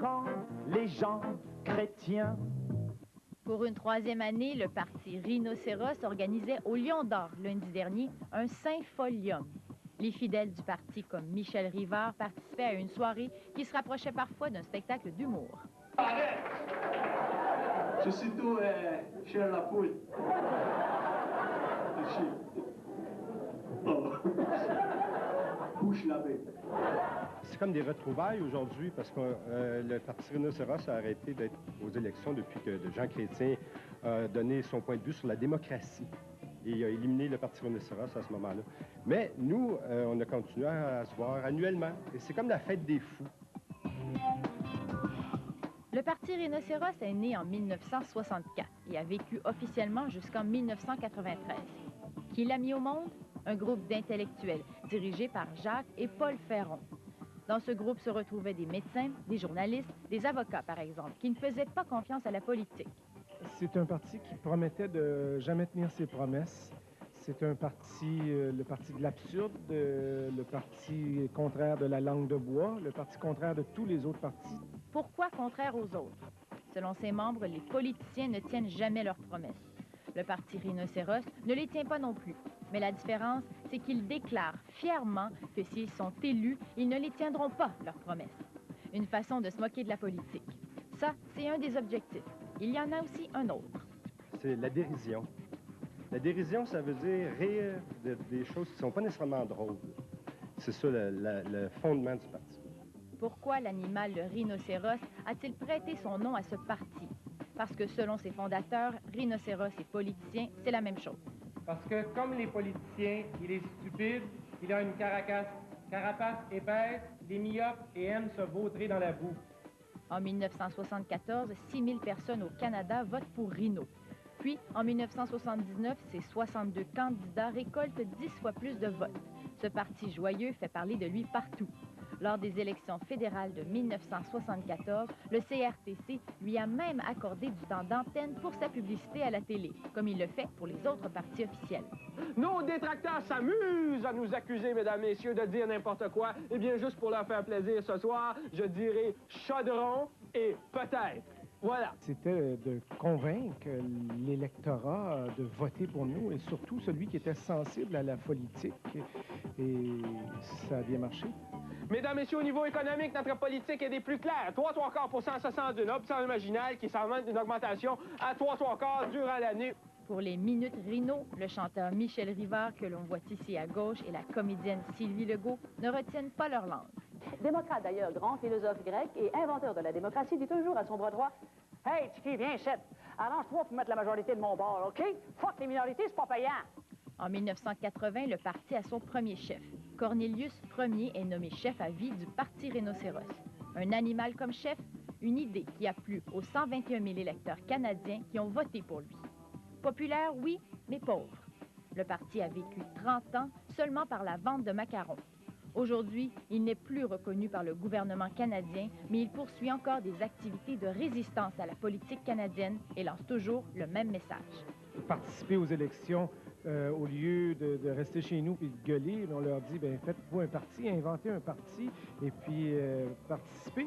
rend les gens chrétiens. Pour une troisième année, le parti Rhinocéros organisait au Lion d'Or lundi dernier un Saint-Folium. Les fidèles du parti, comme Michel Rivard, participaient à une soirée qui se rapprochait parfois d'un spectacle d'humour. Arrête! Je suis tout cher la poule. Oh. Bouche la bête. C'est comme des retrouvailles aujourd'hui parce que le Parti Rhinocéros a arrêté d'être aux élections depuis que Jean Chrétien a donné son point de vue sur la démocratie. Et il a éliminé le Parti Rhinocéros à ce moment-là. Mais nous, on a continué à se voir annuellement. Et c'est comme la fête des fous. Le Parti Rhinocéros est né en 1964 et a vécu officiellement jusqu'en 1993. Qui l'a mis au monde? Un groupe d'intellectuels dirigé par Jacques et Paul Ferron. Dans ce groupe se retrouvaient des médecins, des journalistes, des avocats, par exemple, qui ne faisaient pas confiance à la politique. C'est un parti qui promettait de jamais tenir ses promesses. C'est un parti, le parti de l'absurde, le parti contraire de la langue de bois, le parti contraire de tous les autres partis. Pourquoi contraire aux autres? Selon ses membres, les politiciens ne tiennent jamais leurs promesses. Le parti Rhinocéros ne les tient pas non plus. Mais la différence, c'est qu'ils déclarent fièrement que s'ils sont élus, ils ne les tiendront pas, leurs promesses. Une façon de se moquer de la politique. Ça, c'est un des objectifs. Il y en a aussi un autre. C'est la dérision. La dérision, ça veut dire rire des choses qui ne sont pas nécessairement drôles. C'est ça le fondement du parti. Pourquoi l'animal, le rhinocéros, a-t-il prêté son nom à ce parti? Parce que selon ses fondateurs, rhinocéros et politiciens, c'est la même chose. Parce que, comme les politiciens, il est stupide, il a une carapace épaisse, il est myope et aime se vautrer dans la boue. En 1974, 6 000 personnes au Canada votent pour Rhino. Puis, en 1979, ces 62 candidats récoltent 10 fois plus de votes. Ce parti joyeux fait parler de lui partout. Lors des élections fédérales de 1974, le CRTC lui a même accordé du temps d'antenne pour sa publicité à la télé, comme il le fait pour les autres partis officiels. Nos détracteurs s'amusent à nous accuser, mesdames, messieurs, de dire n'importe quoi. Eh bien, juste pour leur faire plaisir ce soir, je dirai chaudron et peut-être. Voilà. C'était de convaincre l'électorat de voter pour nous et surtout celui qui était sensible à la politique. Et ça a bien marché. Mesdames, messieurs, au niveau économique, notre politique est des plus claires. 3/4% se sent d'une option marginale qui s'en d'une augmentation à 3/4 durant l'année. Pour les Minutes Rhino, le chanteur Michel Rivard, que l'on voit ici à gauche, et la comédienne Sylvie Legault ne retiennent pas leur langue. Démocrate d'ailleurs, grand philosophe grec et inventeur de la démocratie, dit toujours à son bras droit: Hey, Tiki, viens, chef. Arrange-toi pour mettre la majorité de mon bord, OK? Fuck les minorités, c'est pas payant. En 1980, le parti a son premier chef. Cornelius Ier est nommé chef à vie du Parti Rhinocéros. Un animal comme chef, une idée qui a plu aux 121 000 électeurs canadiens qui ont voté pour lui. Populaire, oui, mais pauvre. Le parti a vécu 30 ans seulement par la vente de macarons. Aujourd'hui, il n'est plus reconnu par le gouvernement canadien, mais il poursuit encore des activités de résistance à la politique canadienne et lance toujours le même message. Participer aux élections, au lieu de rester chez nous et de gueuler, on leur dit, bien, faites-vous un parti, inventez un parti et puis participez.